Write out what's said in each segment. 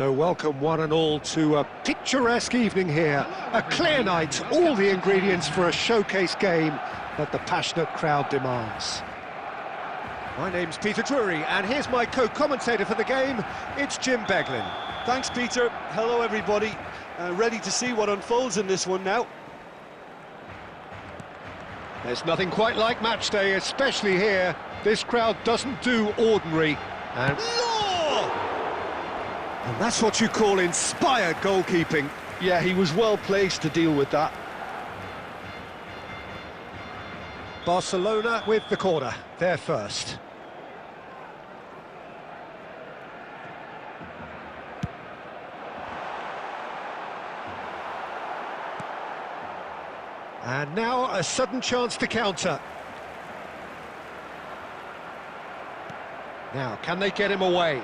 So welcome one and all to a picturesque evening here. A clear night, all the ingredients for a showcase game that the passionate crowd demands. My name's Peter Drury, and here's my co-commentator for the game, it's Jim Beglin. Thanks, Peter. Hello, everybody. Ready to see what unfolds in this one now. There's nothing quite like match day, especially here. This crowd doesn't do ordinary. And that's what you call inspired goalkeeping. Yeah, he was well placed to deal with that. Barcelona with the corner, they're first. And now a sudden chance to counter. Now, can they get him away?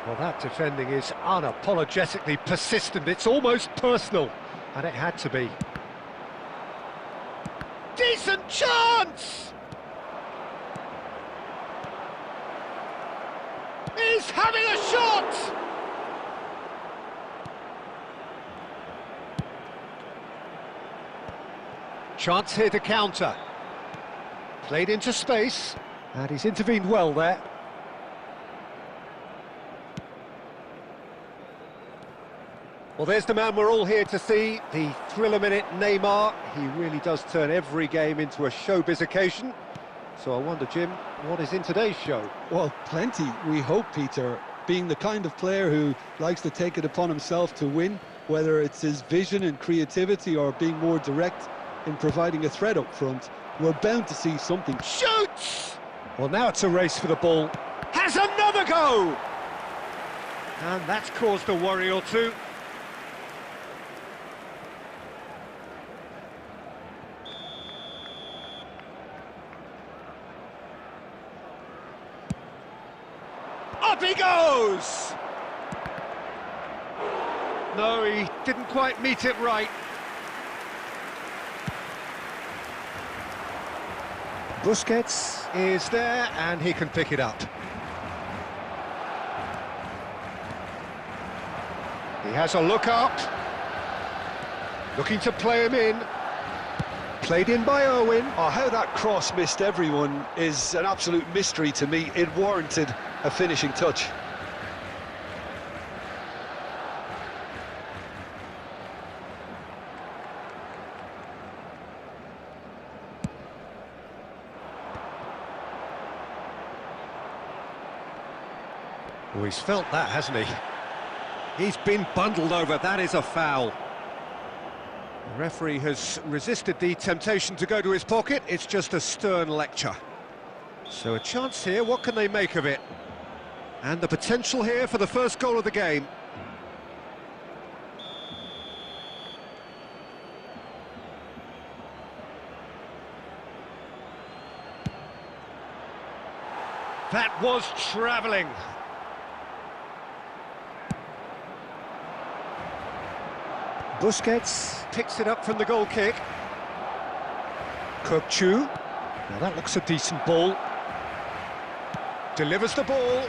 Well, that defending is unapologetically persistent. It's almost personal, and it had to be. Decent chance! He's having a shot! Chance here to counter. Played into space, and he's intervened well there. Well, there's the man we're all here to see, the thriller-minute Neymar. He really does turn every game into a showbiz occasion. So I wonder, Jim, what is in today's show? Well, plenty, we hope, Peter. Being the kind of player who likes to take it upon himself to win, whether it's his vision and creativity or being more direct in providing a threat up front, we're bound to see something. Shoots! Well, now it's a race for the ball. Has another go! And that's caused a worry or two. Up he goes! No, he didn't quite meet it right. Busquets is there, and he can pick it up. He has a look up. Looking to play him in. Played in by Owen. Oh, how that cross missed everyone is an absolute mystery to me. It warranted a finishing touch. Oh, he's felt that, hasn't he? He's been bundled over. That is a foul. The referee has resisted the temptation to go to his pocket. It's just a stern lecture. So a chance here. What can they make of it? And the potential here for the first goal of the game. That was travelling. Busquets picks it up from the goal kick. Kirkchu. Now that looks a decent ball. Delivers the ball.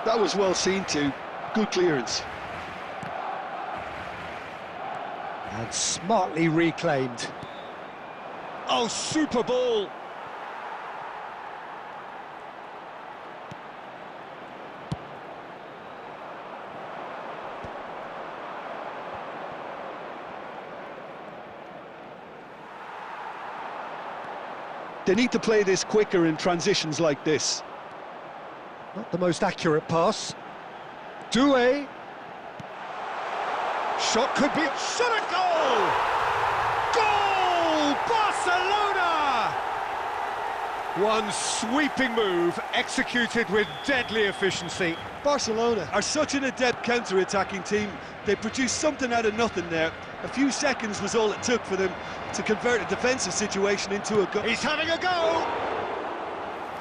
That was well seen too. Good clearance. And smartly reclaimed. Oh, super ball! They need to play this quicker in transitions like this. Not the most accurate pass. Doué. Shot could be... Shot a goal! Goal! Barcelona! One sweeping move, executed with deadly efficiency. Barcelona are such an adept counter-attacking team. They produced something out of nothing there. A few seconds was all it took for them to convert a defensive situation into a goal. He's having a go!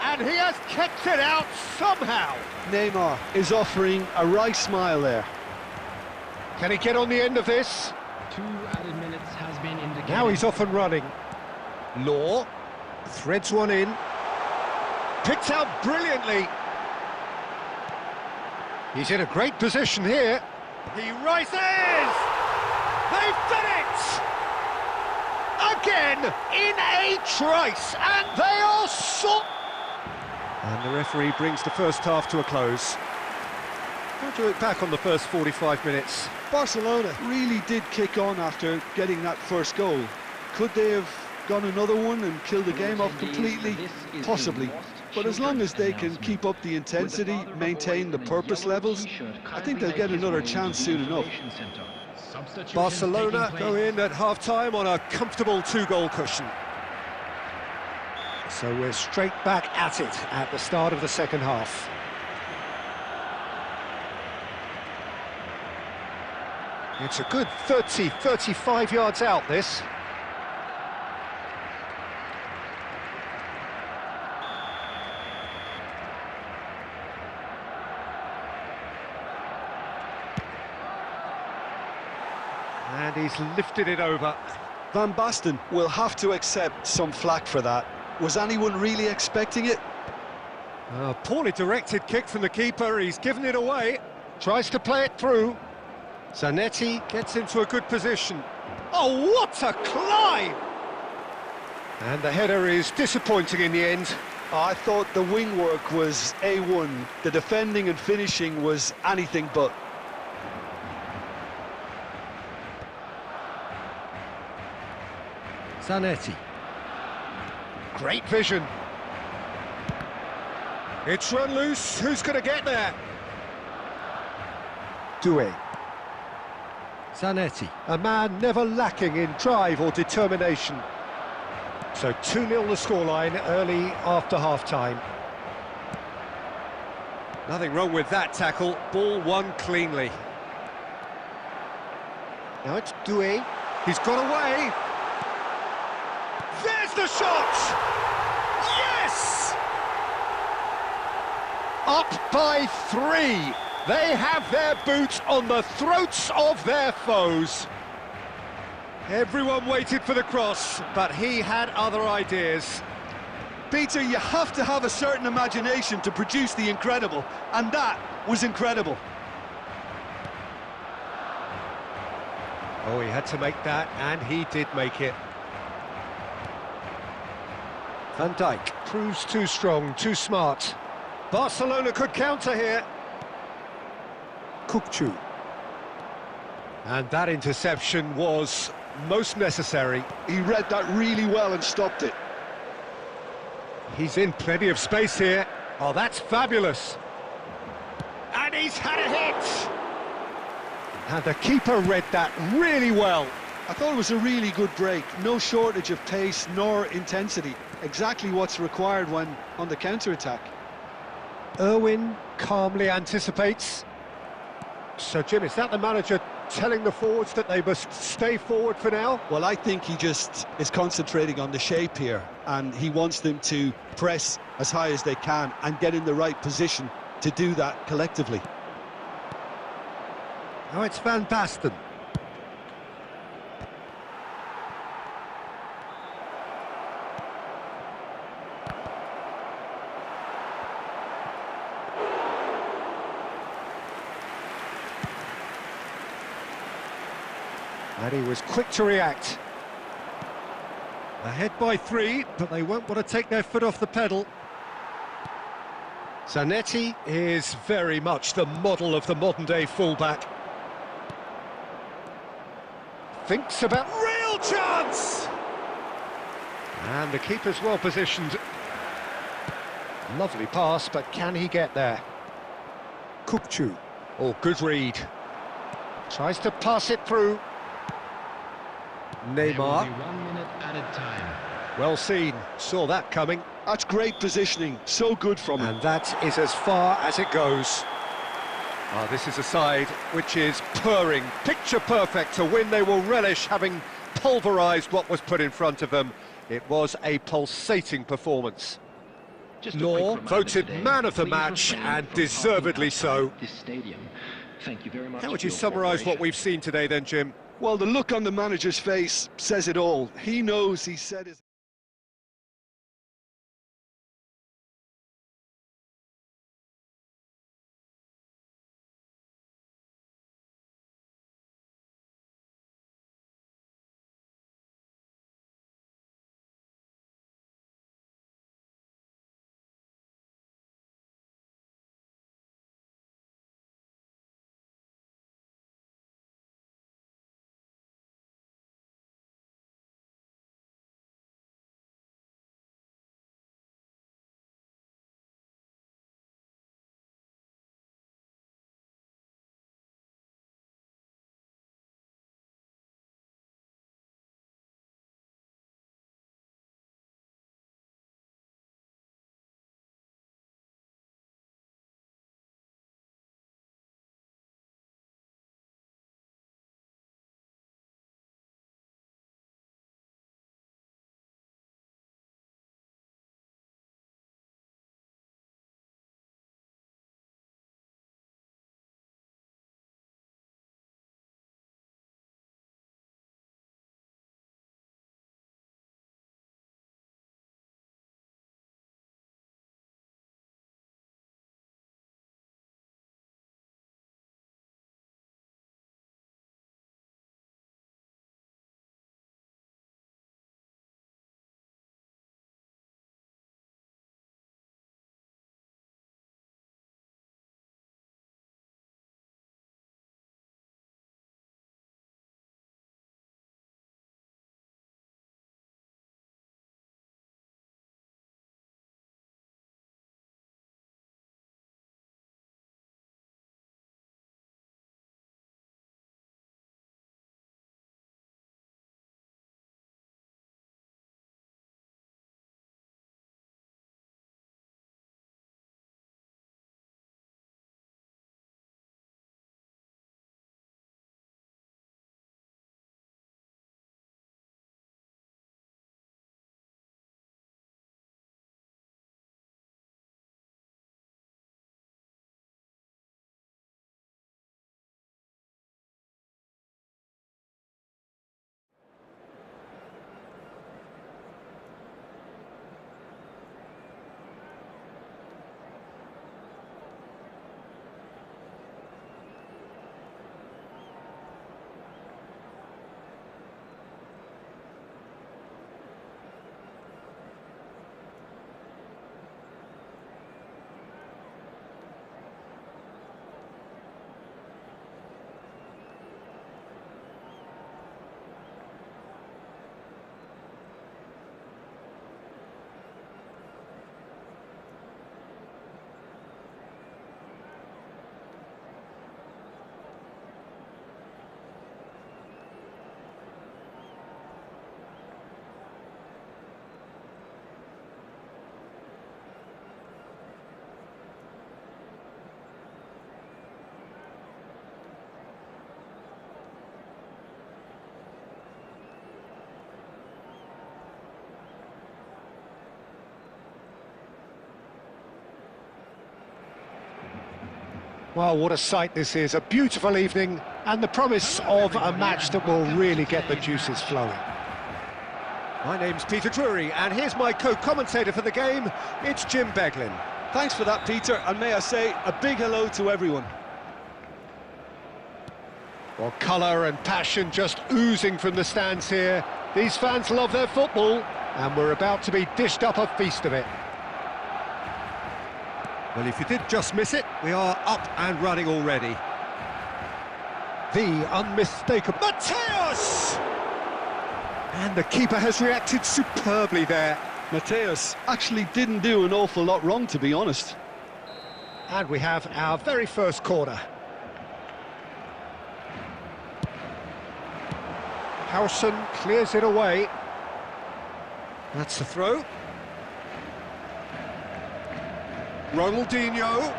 And he has kept it out somehow. Neymar is offering a right smile there. Can he get on the end of this? 2 added minutes has been indicated. Now he's off and running. Law threads one in. Picked out brilliantly. He's in a great position here. He rises! They've done it! Again, in a trice, and they are so... And the referee brings the first half to a close. How do you look back on the first 45 minutes? Barcelona really did kick on after getting that first goal. Could they have gone another one and killed the game off completely? Possibly. But as long as they can keep up the intensity, maintain the purpose levels, I think they'll get another chance soon enough. Barcelona go in at half-time on a comfortable 2-goal cushion. So we're straight back at it at the start of the second half. It's a good 35 yards out, this. And he's lifted it over. Van Basten will have to accept some flack for that. Was anyone really expecting it? A poorly directed kick from the keeper, he's given it away. Tries to play it through. Zanetti gets into a good position. Oh, what a climb! And the header is disappointing in the end. I thought the wing work was A1. The defending and finishing was anything but. Zanetti. Great vision. It's run loose. Who's going to get there? Doué. Zanetti, a man never lacking in drive or determination. So 2-0 the scoreline early after half-time. Nothing wrong with that tackle. Ball won cleanly. Now it's Doué. He's got away. There's the shot! Yes! Up by 3. They have their boot on the throats of their foes. Everyone waited for the cross, but he had other ideas. Peter, you have to have a certain imagination to produce the incredible, and that was incredible. Oh, he had to make that, and he did make it. Van Dijk proves too strong, too smart. Barcelona could counter here. Kukçu. And that interception was most necessary. He read that really well and stopped it. He's in plenty of space here. Oh, that's fabulous. And he's had a hit. And the keeper read that really well. I thought it was a really good break. No shortage of pace nor intensity. Exactly what's required when on the counter-attack. Irwin calmly anticipates. So, Jim, is that the manager telling the forwards that they must stay forward for now? Well, I think he just is concentrating on the shape here, and he wants them to press as high as they can and get in the right position to do that collectively. Now it's Van Basten. And he was quick to react. Ahead by 3, but they won't want to take their foot off the pedal. Zanetti is very much the model of the modern-day fullback. Thinks about real chance! And the keeper's well positioned. Lovely pass, but can he get there? Kukçu. Oh, good read. Tries to pass it through. Neymar. 1 minute added time. Well seen, saw that coming. That's great positioning, so good from him. And that is as far as it goes. This is a side which is purring, picture perfect to win. They will relish having pulverised what was put in front of them. It was a pulsating performance. Law voted man of the match, and deservedly so. How would you summarise what we've seen today then, Jim? Well, the look on the manager's face says it all. He knows he said his... Well, what a sight this is, a beautiful evening, and the promise of a match that will really get the juices flowing. My name's Peter Drury, and here's my co-commentator for the game, it's Jim Beglin. Thanks for that, Peter, and may I say a big hello to everyone. Well, colour and passion just oozing from the stands here. These fans love their football, and we're about to be dished up a feast of it. Well, if you did just miss it, we are up and running already. The unmistakable Mateus! And the keeper has reacted superbly there. Mateus actually didn't do an awful lot wrong, to be honest. And we have our very first corner. Howson clears it away. That's the throw. Ronaldinho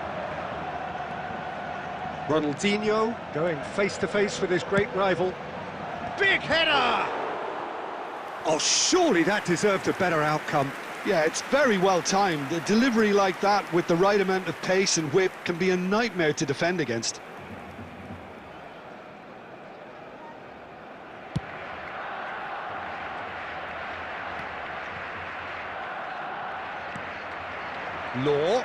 going face-to-face with his great rival. Big header! Oh, surely that deserved a better outcome. Yeah, it's very well timed. A delivery like that with the right amount of pace and whip can be a nightmare to defend against. Law.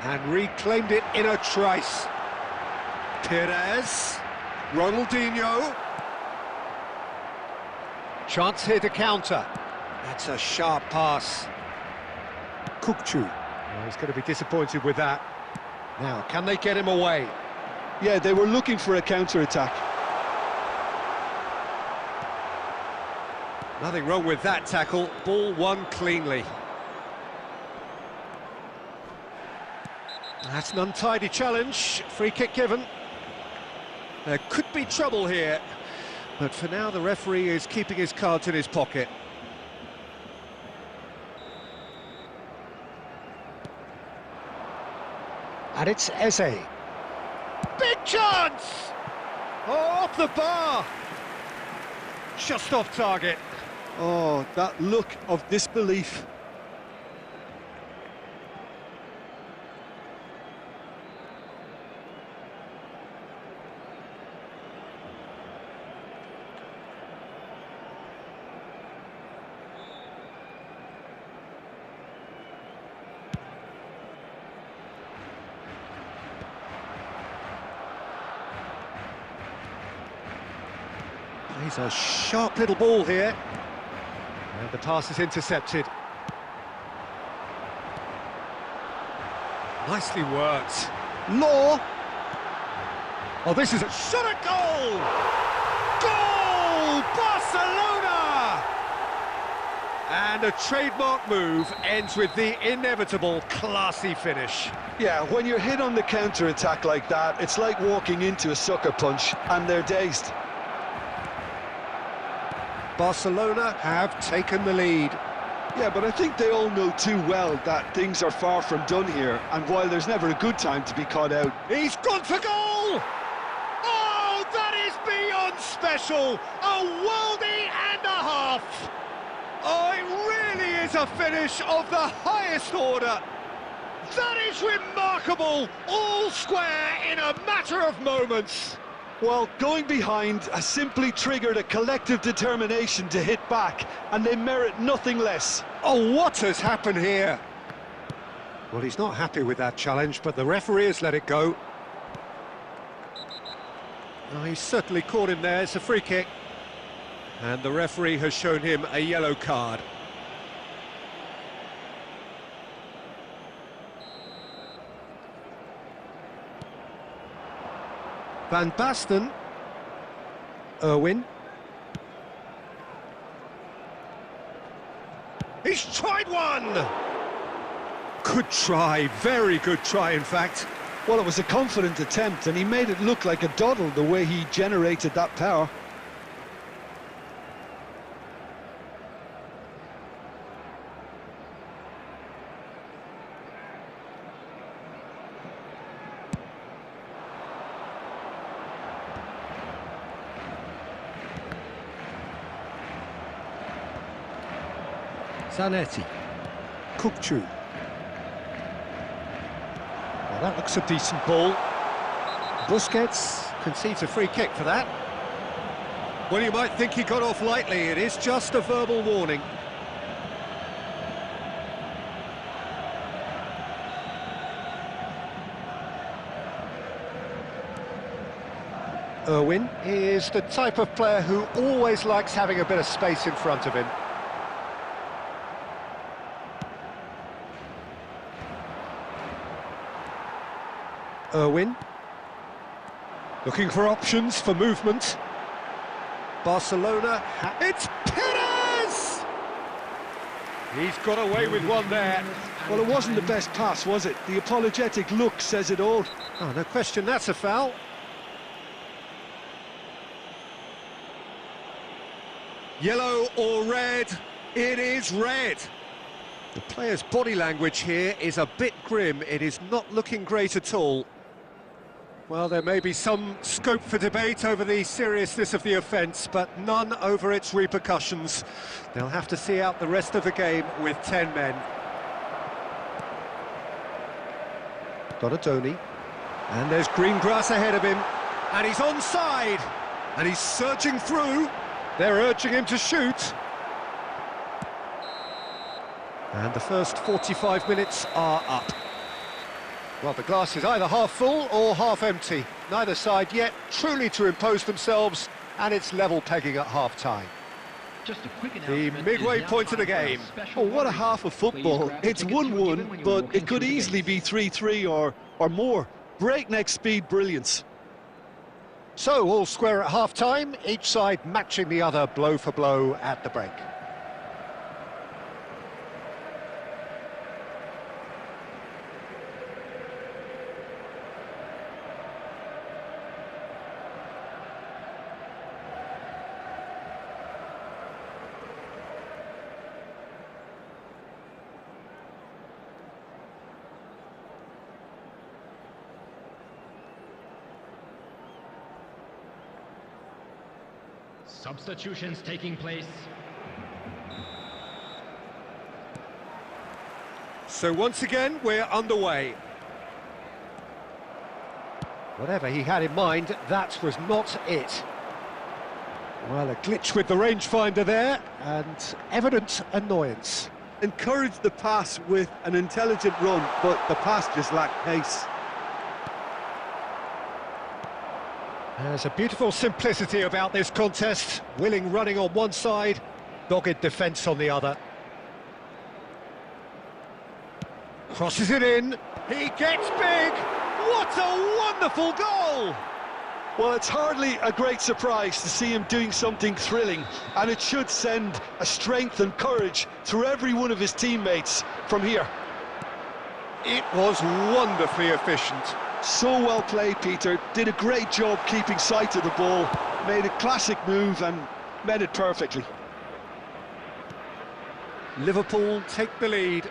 And reclaimed it in a trice. Perez. Ronaldinho. Chance here to counter. That's a sharp pass. Kukçu. Oh, he's going to be disappointed with that. Now, can they get him away? Yeah, they were looking for a counter-attack. Nothing wrong with that tackle. Ball won cleanly. That's an untidy challenge. Free kick given. There could be trouble here. But for now, the referee is keeping his cards in his pocket. And it's Eze. Big chance! Oh, off the bar! Just off target. Oh, that look of disbelief. He's a sharp little ball here. And the pass is intercepted. Nicely worked. Law! Oh, this is a shot at goal! Goal! Barcelona! And a trademark move ends with the inevitable classy finish. Yeah, when you're hit on the counter-attack like that, it's like walking into a sucker punch, and they're dazed. Barcelona have taken the lead. Yeah, but I think they all know too well that things are far from done here, and while there's never a good time to be caught out... He's gone for goal! Oh, that is beyond special! A worldie and a half! Oh, it really is a finish of the highest order! That is remarkable! All square in a matter of moments! Well, going behind has simply triggered a collective determination to hit back, and they merit nothing less. Oh, what has happened here? Well, he's not happy with that challenge, but the referee has let it go. Oh, he's certainly caught him there. It's a free kick. And the referee has shown him a yellow card. Van Basten. Irwin. He's tried one! Good try, very good try, in fact. Well, it was a confident attempt, and he made it look like a doddle the way he generated that power. Zanetti. Kukçu. Well, that looks a decent ball. Busquets concedes a free kick for that. Well, you might think he got off lightly. It is just a verbal warning. Irwin is the type of player who always likes having a bit of space in front of him. Irwin, looking for options for movement. Barcelona, it's Perez! He's got away with one there. Well, it wasn't the best pass, was it? The apologetic look says it all. Oh, no question, that's a foul. Yellow or red? It is red. The player's body language here is a bit grim. It is not looking great at all. Well, there may be some scope for debate over the seriousness of the offence, but none over its repercussions. They'll have to see out the rest of the game with 10 men. Donatoni. And there's green grass ahead of him. And he's onside. And he's surging through. They're urging him to shoot. And the first 45 minutes are up. Well, the glass is either half full or half empty. Neither side yet truly to impose themselves, and it's level pegging at half-time. Just a quick The midway point of the game. Oh, what a half of football. It's 1-1, but it could easily be 3-3 or more. Breakneck speed brilliance. So, all square at half-time, each side matching the other blow for blow at the break. Substitutions taking place. So once again, we're underway. Whatever he had in mind, that was not it. Well, a glitch with the rangefinder there, and evident annoyance. Encouraged the pass with an intelligent run, but the pass just lacked pace. There's a beautiful simplicity about this contest. Willing running on one side, dogged defence on the other. Crosses it in. He gets big. What a wonderful goal! Well, it's hardly a great surprise to see him doing something thrilling, and it should send a strength and courage through every one of his teammates from here. It was wonderfully efficient. So well played, Peter. Did a great job keeping sight of the ball, made a classic move and met it perfectly. Liverpool take the lead.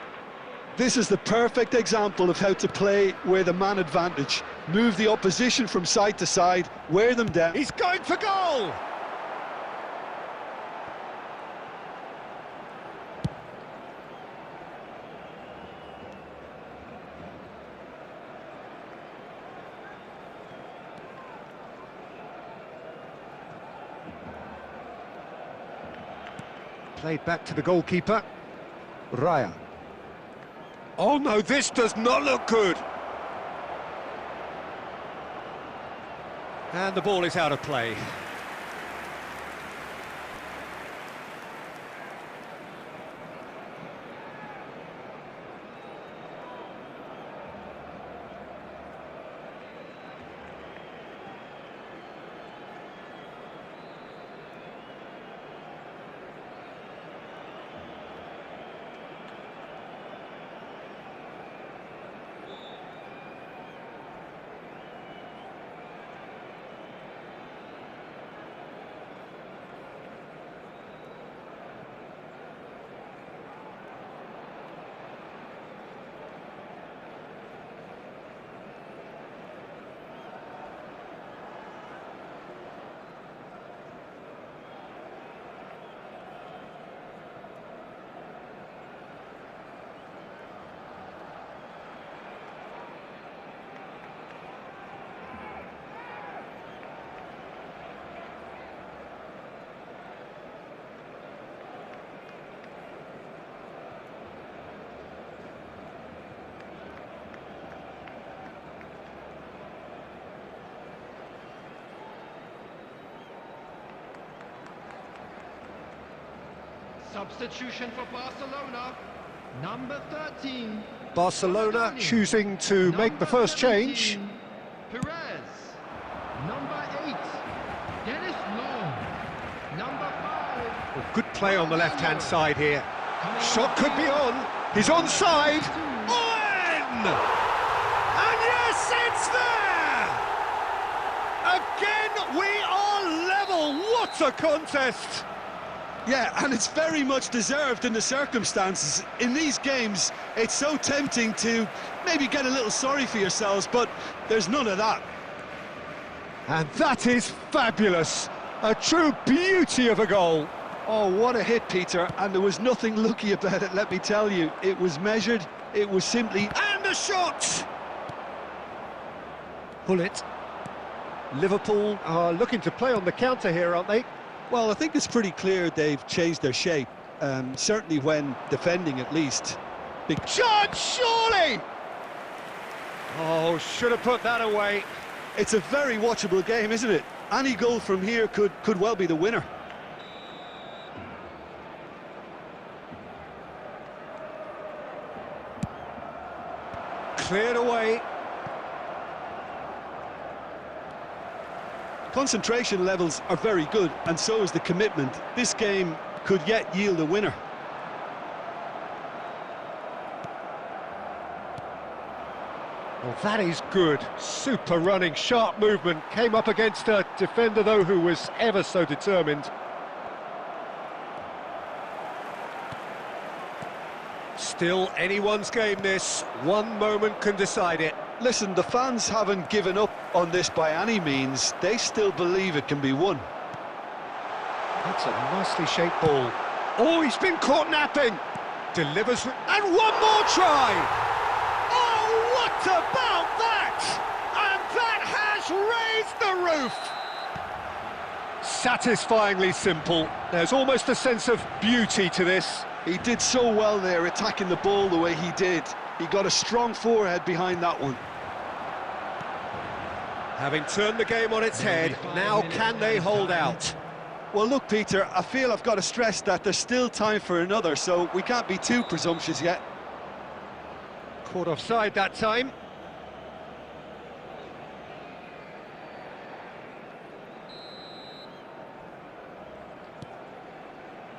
This is the perfect example of how to play with a man advantage. Move the opposition from side to side, wear them down. He's going for goal! Played back to the goalkeeper. Raya. Oh no, this does not look good. And the ball is out of play. Substitution for Barcelona. Number 13. Barcelona choosing to make the first change. Perez. Number 8. Dennis Long. Number 5. Well, good play on the left-hand side here. Shot could be on. He's onside. On! And yes, it's there! Again, we are level. What a contest! Yeah, and it's very much deserved in the circumstances. In these games, it's so tempting to maybe get a little sorry for yourselves, but there's none of that. And that is fabulous. A true beauty of a goal. Oh, what a hit, Peter, and there was nothing lucky about it, let me tell you. It was measured, it was simply... And a shot! Pull it. Liverpool are looking to play on the counter here, aren't they? Well, I think it's pretty clear they've changed their shape, certainly when defending at least. Big shot, surely! Oh, should have put that away. It's a very watchable game, isn't it? Any goal from here could well be the winner. Cleared away. Concentration levels are very good, and so is the commitment. This game could yet yield a winner. Well, that is good. Super running, sharp movement. Came up against a defender, though, who was ever so determined. Still anyone's game, this. One moment can decide it. Listen, the fans haven't given up on this by any means. They still believe it can be won. That's a nicely shaped ball. Oh, he's been caught napping. Delivers, and one more try. Oh, what about that? And that has raised the roof. Satisfyingly simple. There's almost a sense of beauty to this. He did so well there, attacking the ball the way he did. He got a strong forehead behind that one. Having turned the game on its head, now can they hold out? Well, look, Peter, I feel I've got to stress that there's still time for another, so we can't be too presumptuous yet. Caught offside that time.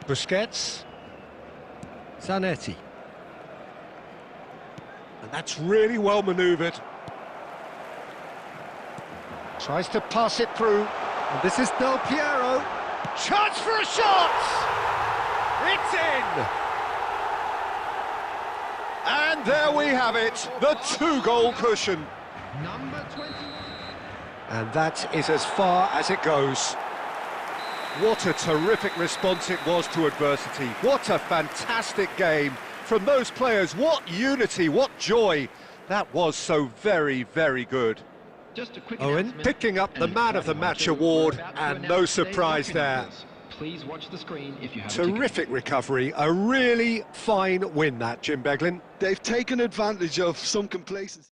Busquets. Zanetti. And that's really well manoeuvred. Tries to pass it through. And this is Del Piero. Chance for a shot! It's in! And there we have it, the two-goal cushion. Number 21. And that is as far as it goes. What a terrific response it was to adversity. What a fantastic game from those players. What unity, what joy. That was so very, very good. Just a quick Owen announcement. picking up the And Man of the exciting Match watching. award, We're about to and announce no today's surprise lottery there. numbers. Please watch the screen if you have a ticket. Terrific recovery, a really fine win that, Jim Beglin. They've taken advantage of some complacency.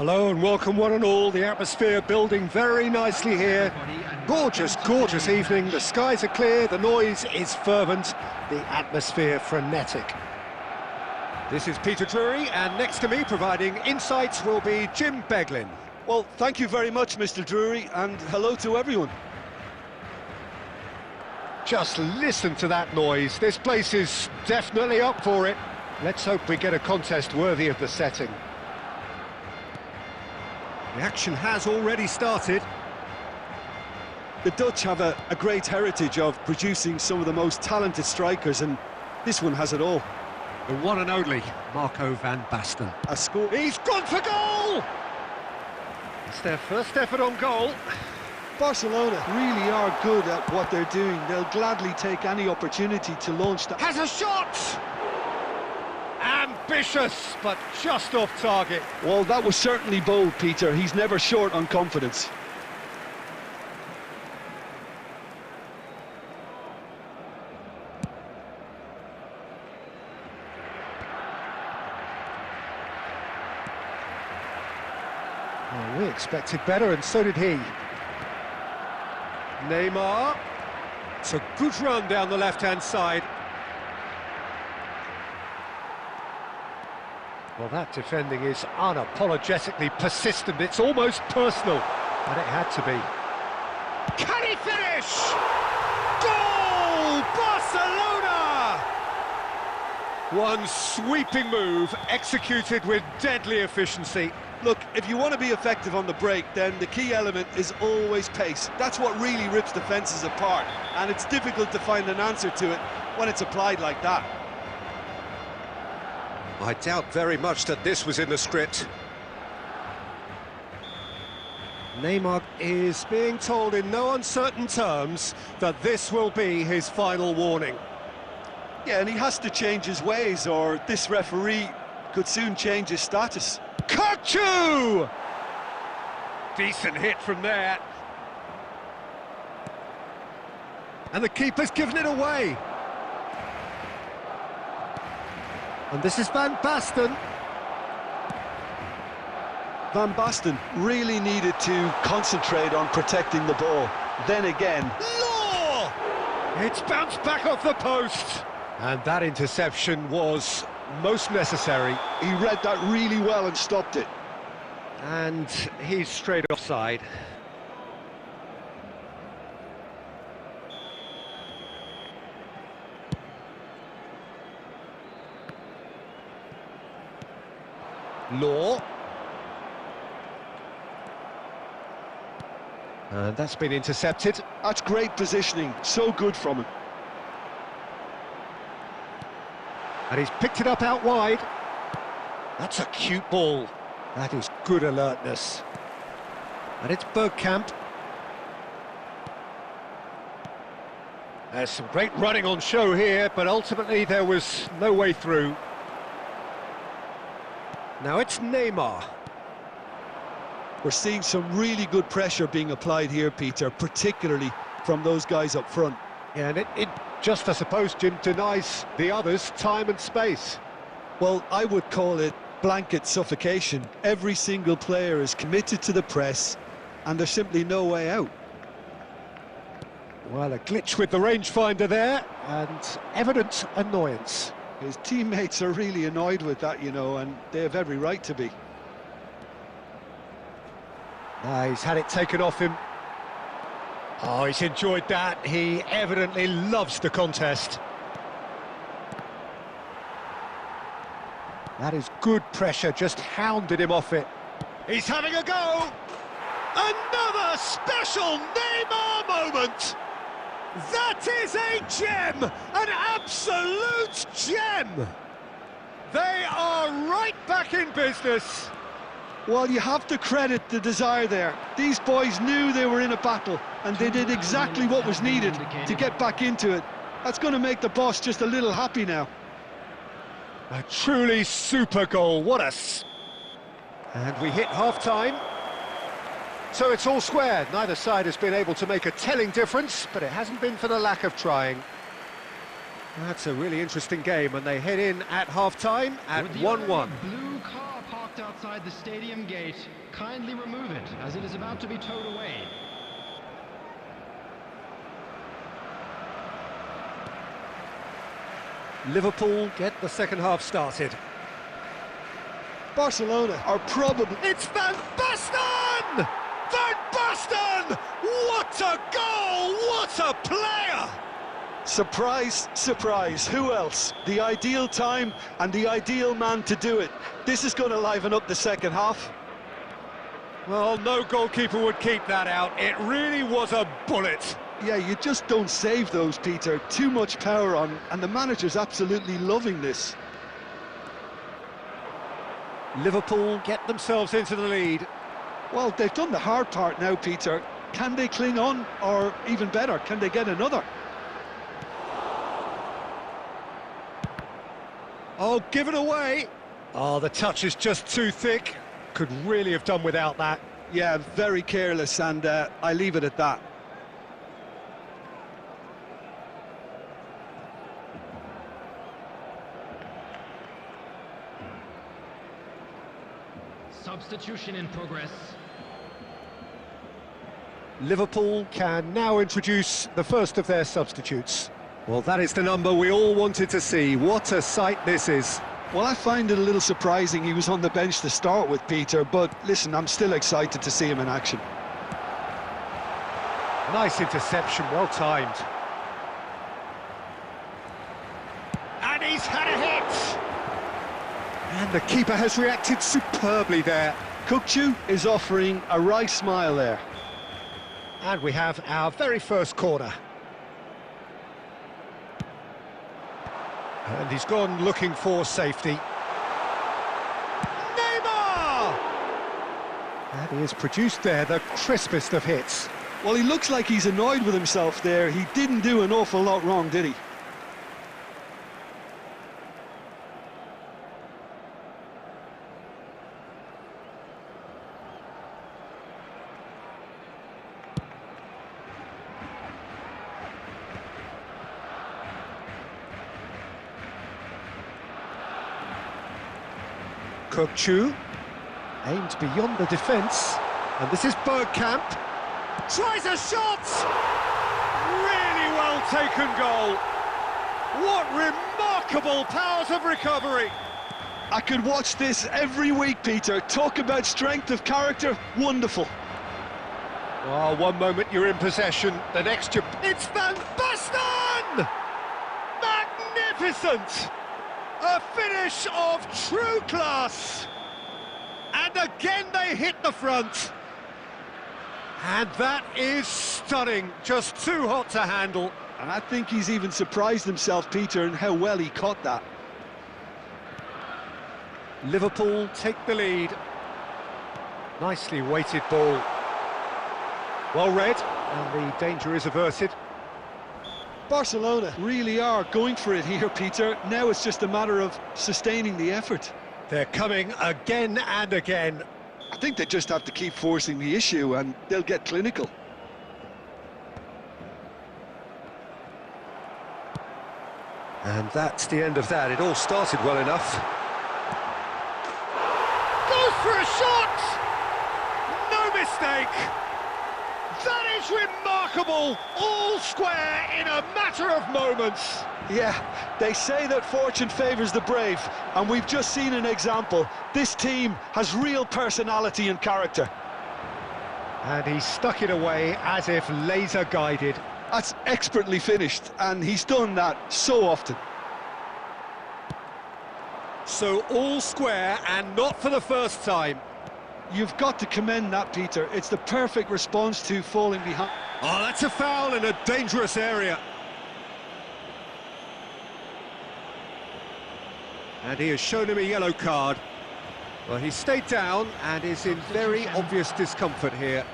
Hello and welcome one and all. The atmosphere building very nicely here. Gorgeous, gorgeous evening. The skies are clear, the noise is fervent, the atmosphere frenetic. This is Peter Drury, and next to me providing insights will be Jim Beglin. Well, thank you very much, Mr. Drury, and hello to everyone. Just listen to that noise. This place is definitely up for it. Let's hope we get a contest worthy of the setting. The action has already started. The Dutch have a great heritage of producing some of the most talented strikers, and this one has it all. The one and only Marco van Basten. A score. He's gone for goal! It's their first effort on goal. Barcelona really are good at what they're doing. They'll gladly take any opportunity to launch that. Has a shot! Ambitious, but just off target. Well, that was certainly bold, Peter. He's never short on confidence. Well, we expected better, and so did he. Neymar. It's a good run down the left-hand side. Well, that defending is unapologetically persistent. It's almost personal, and it had to be. Can he finish? Goal! Barcelona! One sweeping move, executed with deadly efficiency. Look, if you want to be effective on the break, then the key element is always pace. That's what really rips defences apart, and it's difficult to find an answer to it when it's applied like that. I doubt very much that this was in the script. Neymar is being told in no uncertain terms that this will be his final warning. Yeah, and he has to change his ways, or this referee could soon change his status. Kachu! Decent hit from there. And the keeper's given it away. And this is Van Basten. Van Basten really needed to concentrate on protecting the ball. Then again... Law! It's bounced back off the post. And that interception was most necessary. He read that really well and stopped it. And he's straight offside. Law. And that's been intercepted. That's great positioning, so good from him. And he's picked it up out wide. That's a cute ball. That is good alertness. And it's Bergkamp. There's some great running on show here, but ultimately there was no way through. Now it's Neymar. We're seeing some really good pressure being applied here, Peter, particularly from those guys up front. Yeah, and it just, I suppose, Jim, denies the others time and space. Well, I would call it blanket suffocation. Every single player is committed to the press, and there's simply no way out. Well, a glitch with the rangefinder there, and evident annoyance. His teammates are really annoyed with that, you know, and they have every right to be. He's had it taken off him. Oh, he's enjoyed that. He evidently loves the contest. That is good pressure, just hounded him off it. He's having a go! Another special Neymar moment! That is a gem! An absolute gem! They are right back in business. Well, you have to credit the desire there. These boys knew they were in a battle, and they did exactly what was needed to get back into it. That's going to make the boss just a little happy now. A truly super goal, what a... And we hit half-time. So it's all square. Neither side has been able to make a telling difference, but it hasn't been for the lack of trying. That's a really interesting game, and they head in at half-time at 1-1. Blue car parked outside. outside the stadium gate. Kindly remove it, as it is about to be towed away. Liverpool get the second half started. Barcelona are probably... It's Van Basten! Van Basten! What a goal! What a player! Surprise, surprise, who else? The ideal time and the ideal man to do it. This is going to liven up the second half. Well, no goalkeeper would keep that out. It really was a bullet. Yeah, you just don't save those, Peter. Too much power on, and the manager's absolutely loving this. Liverpool get themselves into the lead. Well, they've done the hard part now, Peter. Can they cling on, or even better, can they get another? Oh, given away. Oh, the touch is just too thick. Could really have done without that. Yeah, very careless, and I leave it at that. Substitution in progress. Liverpool can now introduce the first of their substitutes. Well, that is the number we all wanted to see. What a sight this is. Well, I find it a little surprising he was on the bench to start with, Peter, but listen, I'm still excited to see him in action. Nice interception, well timed. And he's had a hit! And the keeper has reacted superbly there. Kukçu is offering a wry smile there. And we have our very first corner. And he's gone looking for safety. Neymar! And he has produced there the crispest of hits. Well, he looks like he's annoyed with himself there. He didn't do an awful lot wrong, did he? Kukçu aimed beyond the defence, and this is Bergkamp. Tries a shot! Really well taken goal. What remarkable powers of recovery. I could watch this every week, Peter. Talk about strength of character, wonderful. Oh, one moment you're in possession, the next you... It's Van Basten! Magnificent! A finish of true class! And again they hit the front. And that is stunning, just too hot to handle. And I think he's even surprised himself, Peter, in how well he caught that. Liverpool take the lead. Nicely weighted ball. Well read, and the danger is averted. Barcelona really are going for it here, Peter. Now it's just a matter of sustaining the effort. They're coming again and again. I think they just have to keep forcing the issue and they'll get clinical. And that's the end of that. It all started well enough. Goes for a shot! No mistake! That is remarkable! All square in a matter of moments. Yeah, they say that fortune favours the brave, and we've just seen an example. This team has real personality and character. And he stuck it away as if laser guided. That's expertly finished, and he's done that so often. So all square, and not for the first time. You've got to commend that, Peter. It's the perfect response to falling behind. Oh, that's a foul in a dangerous area. And he has shown him a yellow card. Well, he stayed down and is in very obvious discomfort here.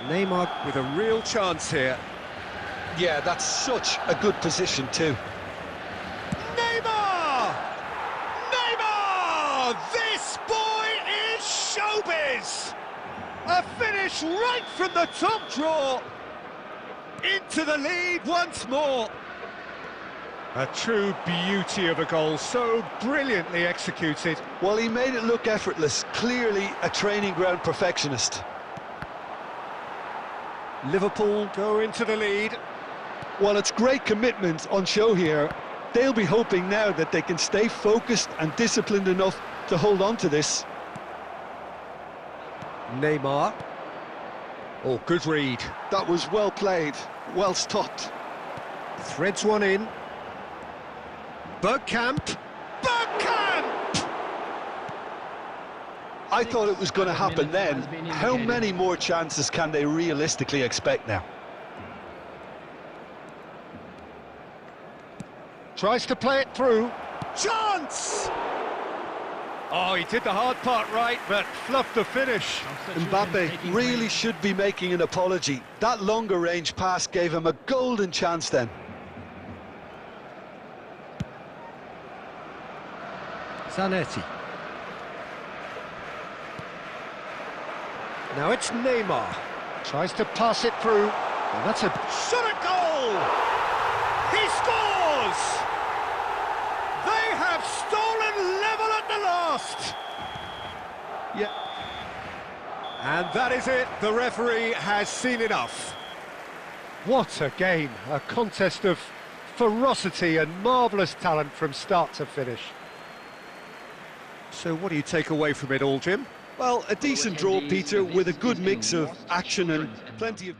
Neymar with a real chance here. Yeah, that's such a good position too. Neymar! Neymar! This boy is showbiz! A finish right from the top draw. Into the lead once more. A true beauty of a goal, so brilliantly executed. Well, he made it look effortless, clearly a training ground perfectionist. Liverpool go into the lead. Well, it's great commitment on show here. They'll be hoping now that they can stay focused and disciplined enough to hold on to this. Neymar. Oh, good read. That was well played, well stopped. Threads one in. Bergkamp. Bergkamp! I thought it was going to happen then. How many more chances can they realistically expect now? Tries to play it through. Chance! Oh, he did the hard part right, but fluffed the finish. Mbappe really should be making an apology. That longer range pass gave him a golden chance then. Zanetti. Now it's Neymar. Tries to pass it through. And that's a shot at goal! He scores! They have stolen level at the last! Yeah. And that is it. The referee has seen enough. What a game. A contest of ferocity and marvellous talent from start to finish. So what do you take away from it all, Jim? Well, a decent draw, Peter, with a good mix of action and plenty of...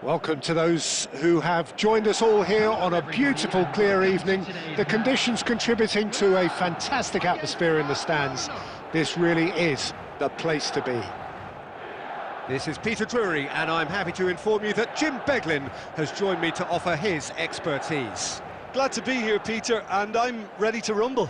Welcome to those who have joined us all here on a beautiful, clear evening. The conditions contributing to a fantastic atmosphere in the stands. This really is the place to be. This is Peter Drury, and I'm happy to inform you that Jim Beglin has joined me to offer his expertise. Glad to be here, Peter, and I'm ready to rumble.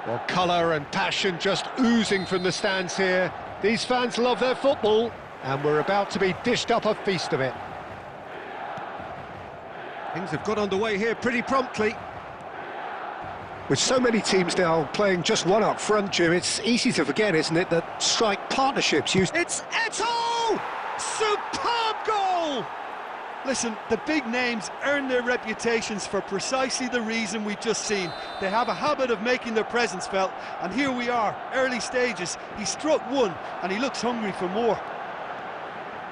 Well, colour and passion just oozing from the stands here. These fans love their football, and we're about to be dished up a feast of it. Things have got underway here pretty promptly. With so many teams now playing just one up front, Jim, it's easy to forget, isn't it, that strike partnerships use... It's Eto'o! Superb goal! Listen, the big names earn their reputations for precisely the reason we've just seen. They have a habit of making their presence felt, and here we are, early stages. He struck one, and he looks hungry for more.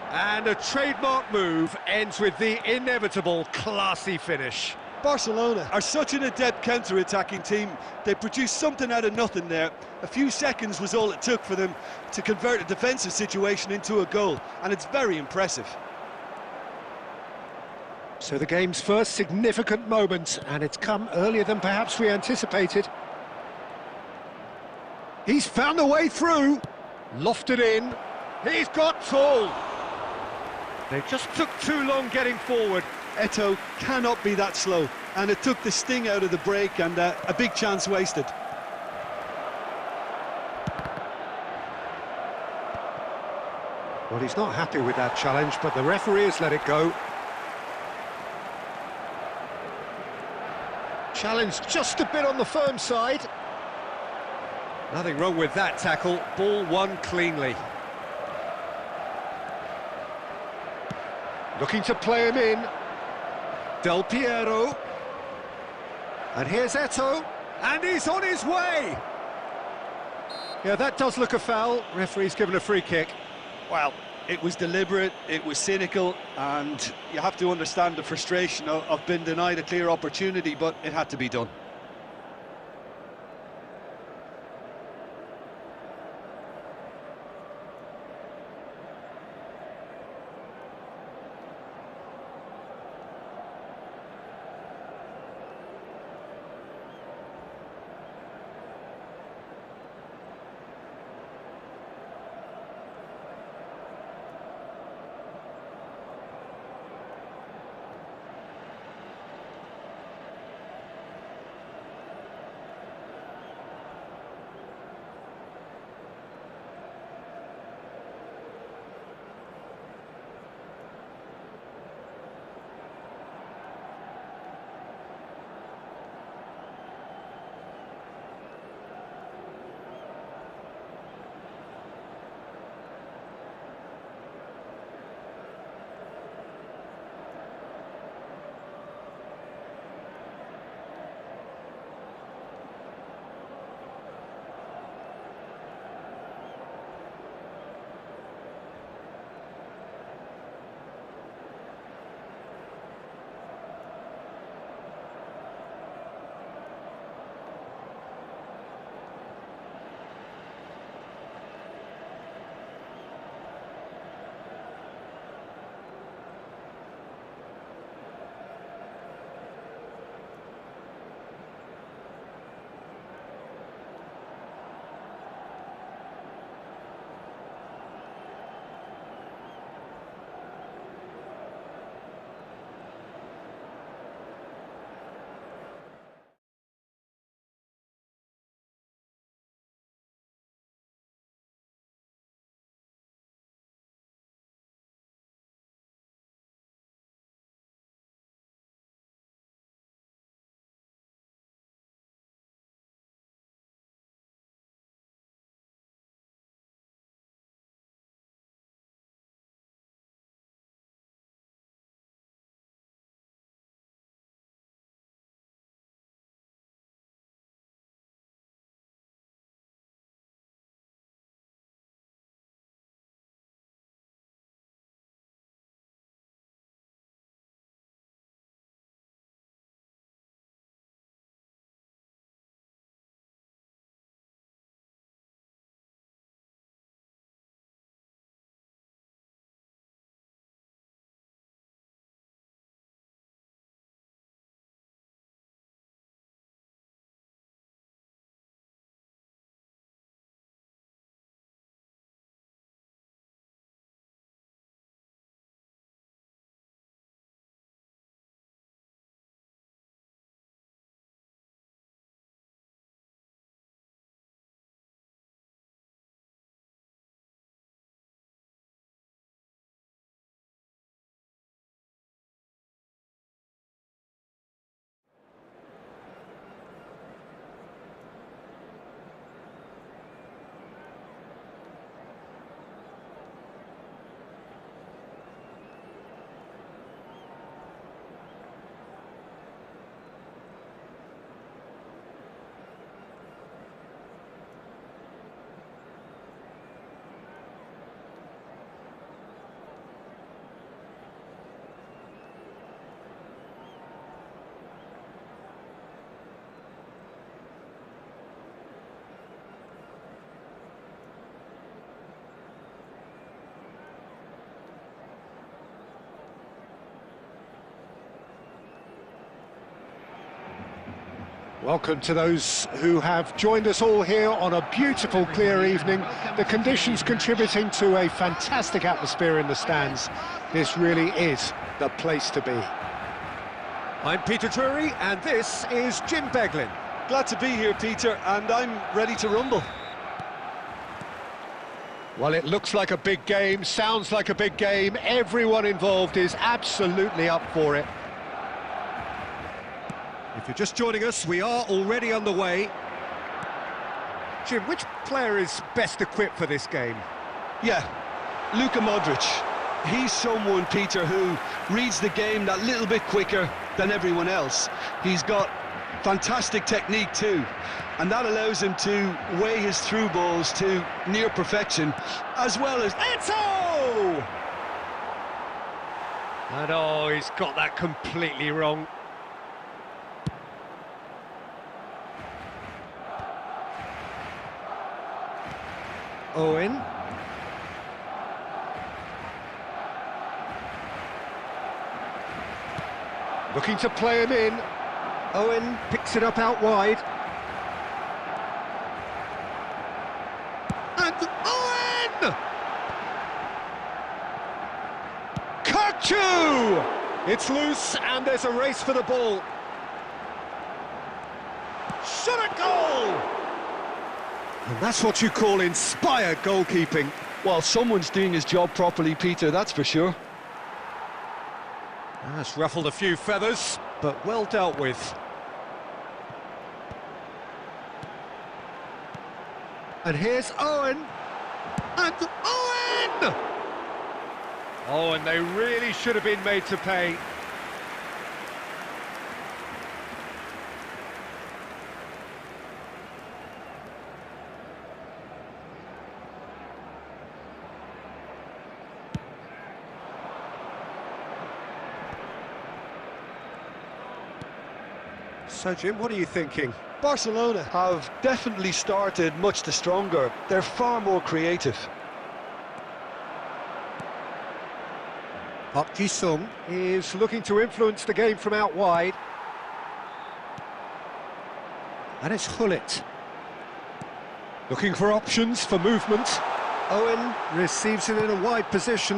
And a trademark move ends with the inevitable classy finish. Barcelona are such an adept counter-attacking team. They produced something out of nothing there. A few seconds was all it took for them to convert a defensive situation into a goal, and it's very impressive. So the game's first significant moment, and it's come earlier than perhaps we anticipated. He's found a way through, lofted in, he's got full. They just took too long getting forward. Eto'o cannot be that slow, and it took the sting out of the break, and a big chance wasted. Well, he's not happy with that challenge, but the referee has let it go. Challenge just a bit on the firm side. Nothing wrong with that tackle. Ball won cleanly. Looking to play him in. Del Piero. And here's Eto'o. And he's on his way. Yeah, that does look a foul. Referee's given a free kick. Well, it was deliberate, it was cynical, and you have to understand the frustration of being denied a clear opportunity, but it had to be done. Welcome to those who have joined us all here on a beautiful, clear evening. The conditions contributing to a fantastic atmosphere in the stands. This really is the place to be. I'm Peter Drury, and this is Jim Beglin. Glad to be here, Peter, and I'm ready to rumble. Well, it looks like a big game, sounds like a big game. Everyone involved is absolutely up for it. If you're just joining us, we are already on the way. Jim, which player is best equipped for this game? Yeah, Luka Modric. He's someone, Peter, who reads the game that little bit quicker than everyone else. He's got fantastic technique too, and that allows him to weigh his through balls to near perfection, as well as... Eto! And oh, he's got that completely wrong. Owen. Looking to play him in. Owen picks it up out wide. And Owen! Kachu! It's loose and there's a race for the ball. Shot a goal! And that's what you call inspired goalkeeping. Well, someone's doing his job properly, Peter, that's for sure. That's ruffled a few feathers, but well dealt with. And here's Owen. And Owen! Oh, and they really should have been made to pay. So, Jim, what are you thinking? Barcelona have definitely started much the stronger. They're far more creative. Park Ji-sung is looking to influence the game from out wide. And it's Hullet. Looking for options for movement. Owen receives it in a wide position.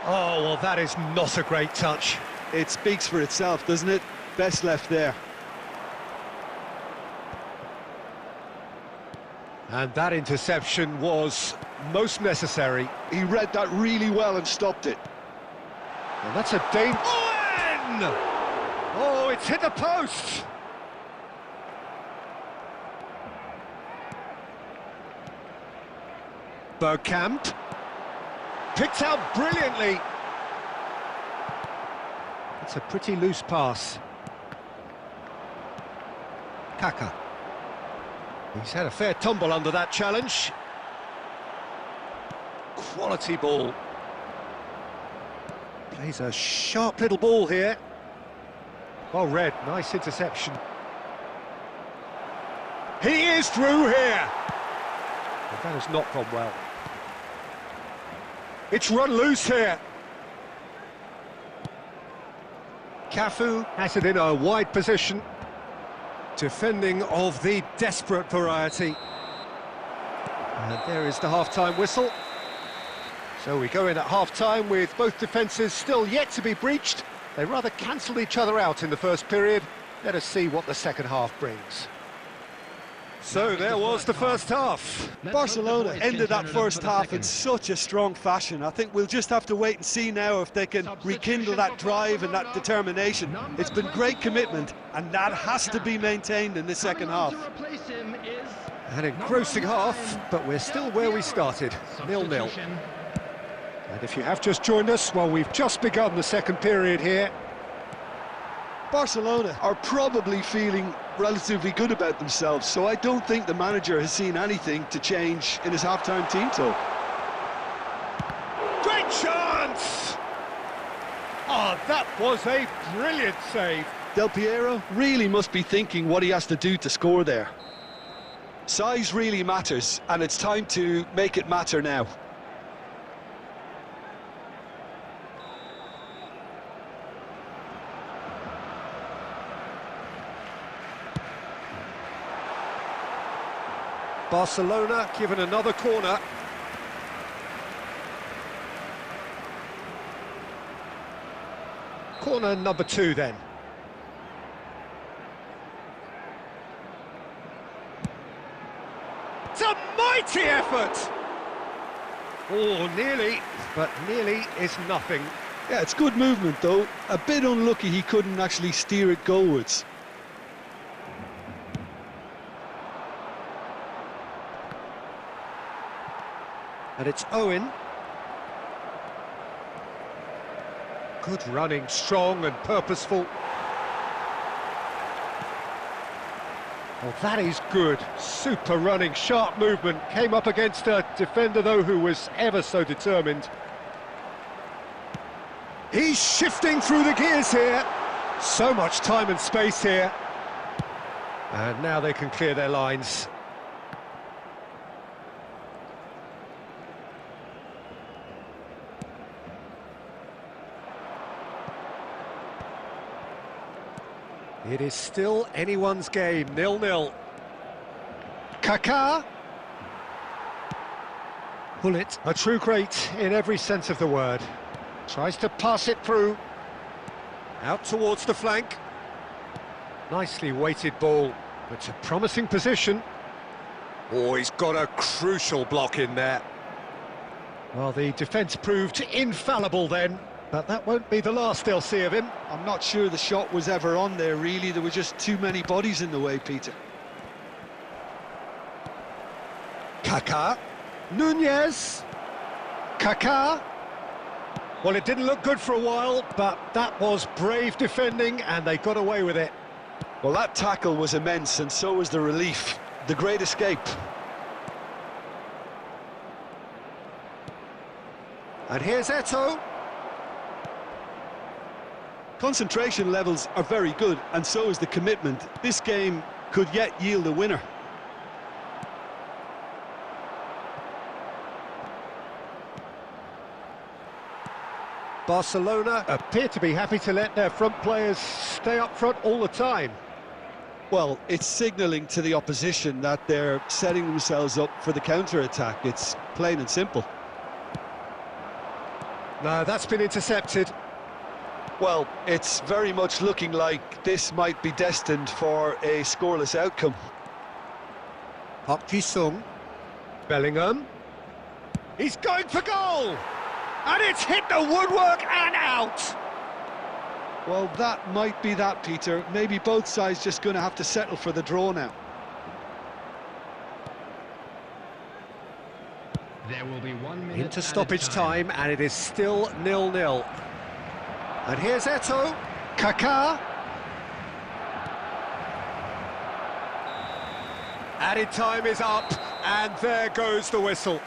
Oh, well, that is not a great touch. It speaks for itself, doesn't it? Best left there. And that interception was most necessary. He read that really well and stopped it. And that's a danger. Owen! Oh, it's hit the post! Bergkamp. Picked out brilliantly. It's a pretty loose pass. Kaka. He's had a fair tumble under that challenge. Quality ball. Plays a sharp little ball here. Well read, nice interception. He is through here. But that has not gone well. It's run loose here. Cafu has it in a wide position. Defending of the desperate variety. And there is the half-time whistle. So we go in at half-time with both defences still yet to be breached. They rather cancelled each other out in the first period. Let us see what the second half brings. So there was the first half. Barcelona ended that first half in such a strong fashion. I think we'll just have to wait and see now if they can rekindle that drive and that determination. It's been great commitment, and that has to be maintained in the second half. An engrossing half, but we're still where we started, 0-0. And if you have just joined us, well, we've just begun the second period here. Barcelona are probably feeling relatively good about themselves, so I don't think the manager has seen anything to change in his half-time team talk. Great chance! Oh, that was a brilliant save. Del Piero really must be thinking what he has to do to score there. Size really matters, and it's time to make it matter now. Barcelona given another corner. Corner number 2 then. It's a mighty effort! Oh, nearly, but nearly is nothing. Yeah, it's good movement though. A bit unlucky he couldn't actually steer it goalwards. And it's Owen. Good running, strong and purposeful. Oh, that is good. Super running, sharp movement. Came up against a defender, though, who was ever so determined. He's shifting through the gears here. So much time and space here. And now they can clear their lines. It is still anyone's game, 0-0. Kaká. Bullet, a true great in every sense of the word. Tries to pass it through. Out towards the flank. Nicely weighted ball. It's a promising position. Oh, he's got a crucial block in there. Well, the defence proved infallible then. But that won't be the last they'll see of him. I'm not sure the shot was ever on there, really. There were just too many bodies in the way, Peter. Kaká. Nunez. Kaká. Well, it didn't look good for a while, but that was brave defending, and they got away with it. Well, that tackle was immense, and so was the relief. The great escape. And here's Eto'o. Concentration levels are very good, and so is the commitment. This game could yet yield a winner. Barcelona appear to be happy to let their front players stay up front all the time. Well, it's signalling to the opposition that they're setting themselves up for the counter-attack. It's plain and simple. No, that's been intercepted. Well, it's very much looking like this might be destined for a scoreless outcome. Park Ji-sung. Bellingham. He's going for goal! And it's hit the woodwork and out! Well, that might be that, Peter. Maybe both sides just going to have to settle for the draw now. There will be 1 minute Into stoppage time, and it is still 0-0. And here's Eto'o. Kaká. Added time is up, and there goes the whistle.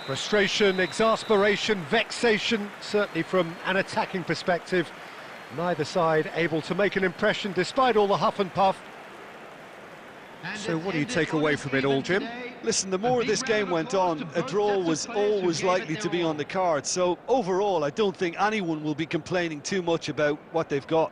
Frustration, exasperation, vexation, certainly from an attacking perspective. Neither side able to make an impression despite all the huff and puff. So what do you take away from it all, Jim? Listen, the more this game went on, a draw was always likely to be on the card. So overall, I don't think anyone will be complaining too much about what they've got.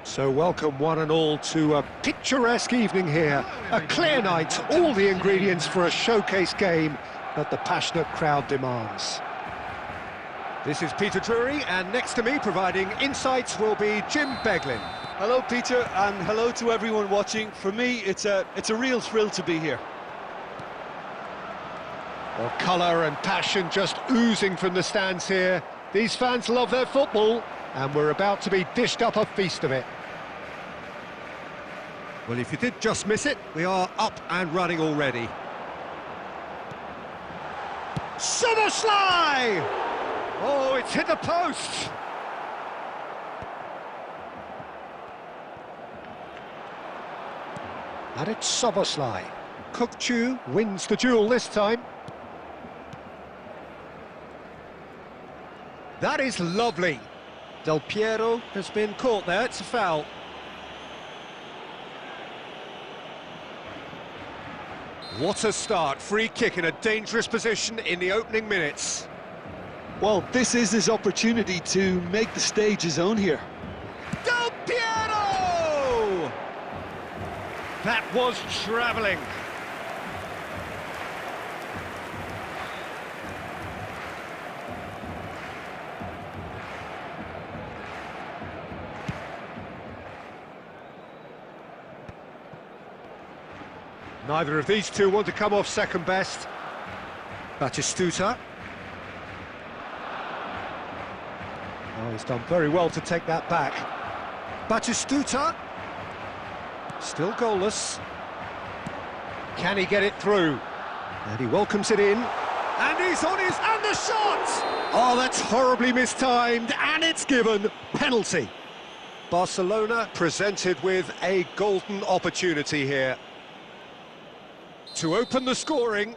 So welcome one and all to a picturesque evening here. A clear night, all the ingredients for a showcase game that the passionate crowd demands. This is Peter Drury, and next to me providing insights will be Jim Beglin. Hello, Peter, and hello to everyone watching. For me, it's a real thrill to be here. Well, colour and passion just oozing from the stands here. These fans love their football, and we're about to be dished up a feast of it. Well, if you did just miss it, we are up and running already. Summerslide! Oh, it's hit the post! And it's Summerslide. Kukçu wins the duel this time. That is lovely. Del Piero has been caught there, it's a foul. What a start, free kick in a dangerous position in the opening minutes. Well, this is his opportunity to make the stage his own here. Del Piero! That was travelling. Neither of these two want to come off second best. Batistuta. Oh, he's done very well to take that back. Batistuta. Still goalless. Can he get it through? And he welcomes it in. And he's on his... and the shot! Oh, that's horribly mistimed, and it's given. Penalty. Barcelona presented with a golden opportunity here to open the scoring.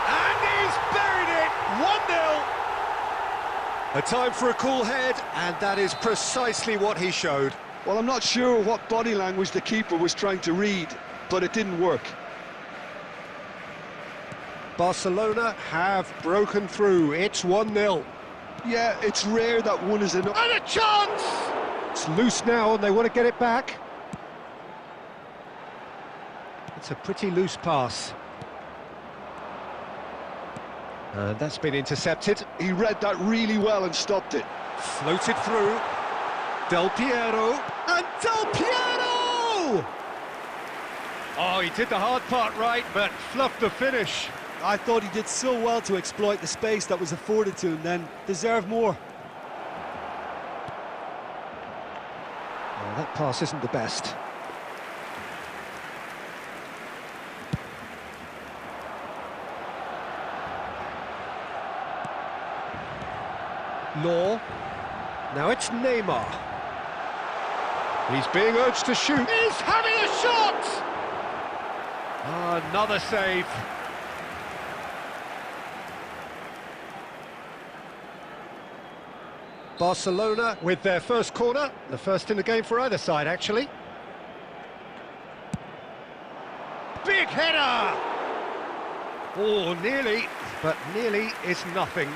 And he's buried it! 1-0! A time for a cool head, and that is precisely what he showed. Well, I'm not sure what body language the keeper was trying to read, but it didn't work. Barcelona have broken through. It's 1-0. Yeah, it's rare that one is enough. And a chance! It's loose now, and they want to get it back. It's a pretty loose pass. And that's been intercepted. He read that really well and stopped it. Floated through. Del Piero. And Del Piero! Oh, he did the hard part right, but fluffed the finish. I thought he did so well to exploit the space that was afforded to him, then deserved more. Oh, that pass isn't the best. Law. Now it's Neymar. He's being urged to shoot. He's having a shot! Another save. Barcelona with their first corner, the first in the game for either side, actually. Big header! Oh, nearly, but nearly is nothing.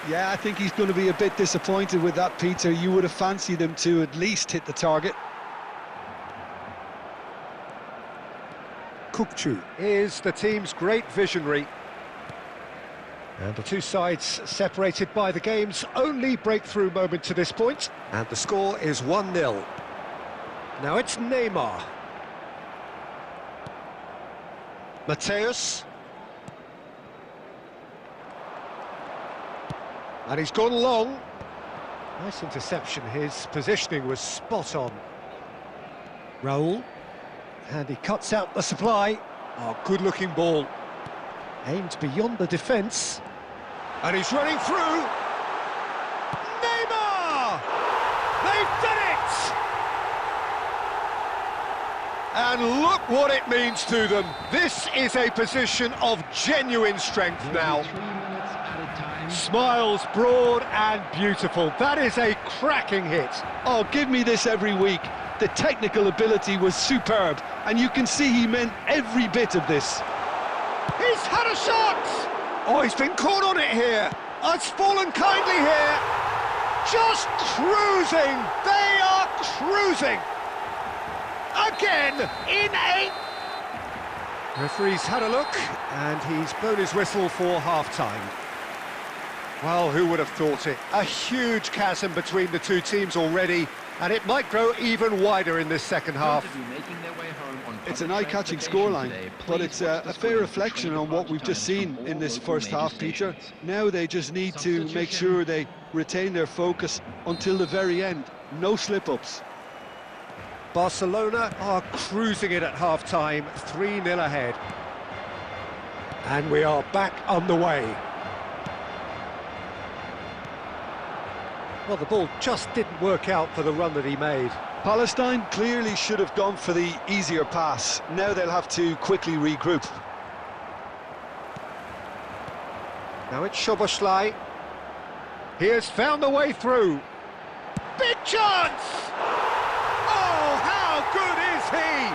Yeah, I think he's going to be a bit disappointed with that, Peter. You would have fancied him to at least hit the target. Kukçu is the team's great visionary. And the two sides separated by the game's only breakthrough moment to this point. And the score is 1-0. Now it's Neymar. Mateus. And he's gone long. Nice interception, his positioning was spot on. Raul. And he cuts out the supply. Oh, good-looking ball. Aimed beyond the defence. And he's running through. Neymar! They've done it! And look what it means to them. This is a position of genuine strength now. Smiles broad and beautiful. That is a cracking hit. Oh, give me this every week. The technical ability was superb, and you can see he meant every bit of this. He's had a shot! Oh, he's been caught on it here. It's fallen kindly here. just cruising. They are cruising. Again, in a... Referee's had a look, and he's blown his whistle for half-time. Well, who would have thought it? A huge chasm between the two teams already, and it might grow even wider in this second half. It's an eye-catching scoreline, but it's a fair reflection on what we've just seen in this first half, Peter. Now they just need to make sure they retain their focus until the very end. No slip-ups. Barcelona are cruising it at half-time, 3-0 ahead. And we are back underway. Well, the ball just didn't work out for the run that he made. Palestine clearly should have gone for the easier pass. Now they'll have to quickly regroup. Now it's Szoboszlai. He has found the way through. Big chance! Oh, how good is he?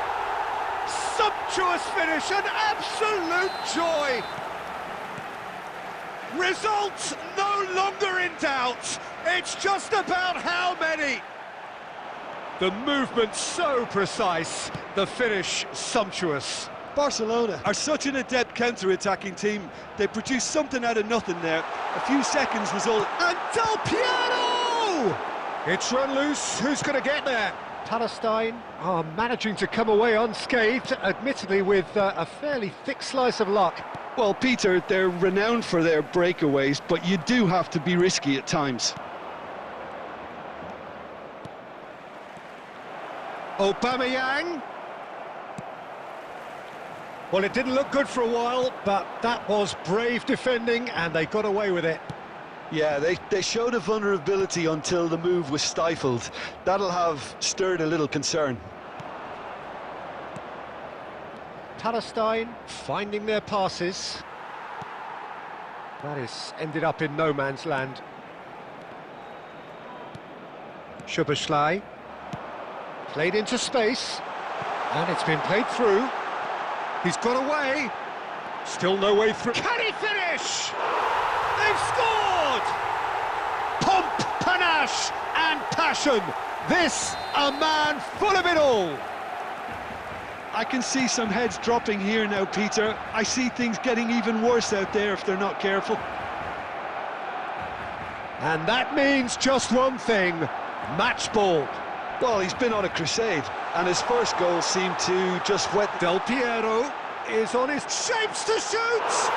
Sumptuous finish, an absolute joy. Results no longer in doubt. It's just about how many. The movement so precise, the finish sumptuous. Barcelona are such an adept counter-attacking team. They produced something out of nothing there. A few seconds was all... And Del Piero! It's run loose. Who's going to get there? Palestine are managing to come away unscathed, admittedly with a fairly thick slice of luck. Well, Peter, they're renowned for their breakaways, but you do have to be risky at times. Aubameyang. Well, it didn't look good for a while, but that was brave defending, and they got away with it. Yeah, they showed a vulnerability until the move was stifled. That'll have stirred a little concern. Palestine finding their passes. That is ended up in no man's land. Szoboszlai. Played into space, and it's been played through. He's got away. Still no way through. Can he finish? They've scored! Pomp, panache, and passion. This, a man full of it all. I can see some heads dropping here now, Peter. I see things getting even worse out there if they're not careful. And that means just one thing, match ball. Well, he's been on a crusade, and his first goal seemed to just wet... Del Piero is on his shapes to shoot!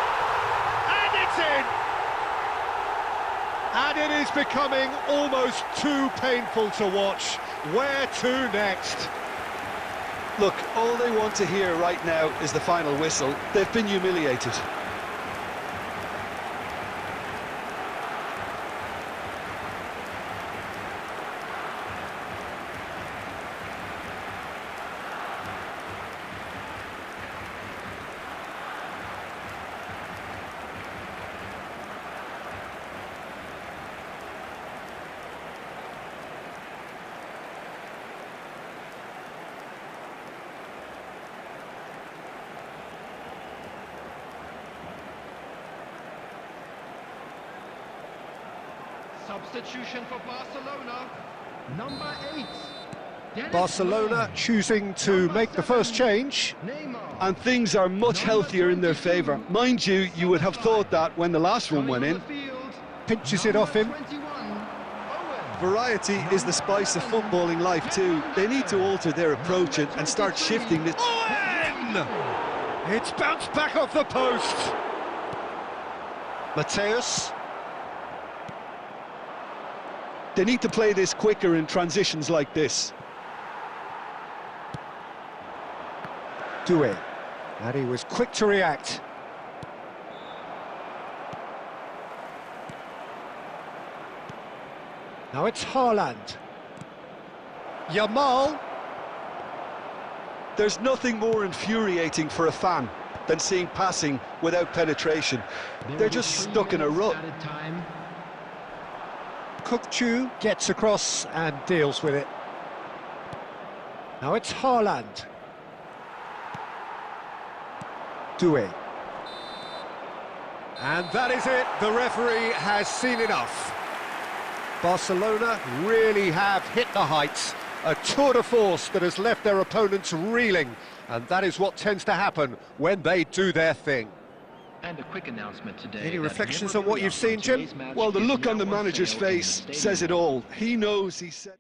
And it's in! And it is becoming almost too painful to watch. Where to next? Look, all they want to hear right now is the final whistle. They've been humiliated. Substitution for Barcelona, number 8. Barcelona choosing to make the first change. And things are much healthier in their favour. Mind you, you would have thought that when the last one went in. Pinches it off him. Variety is the spice of footballing life too. They need to alter their approach and start shifting this. Owen! It's bounced back off the post. Mateus. They need to play this quicker in transitions like this. Doué. And he was quick to react. Now it's Haaland. Yamal. There's nothing more infuriating for a fan than seeing passing without penetration. They're just stuck in a rut. Kukçu gets across and deals with it. Now it's Haaland. Doué. And that is it. The referee has seen enough. Barcelona really have hit the heights. A tour de force that has left their opponents reeling, and that is what tends to happen when they do their thing. And a quick announcement today. Any reflections on what you've seen, Jim? Well, the look on the manager's face says it all. He knows he's set...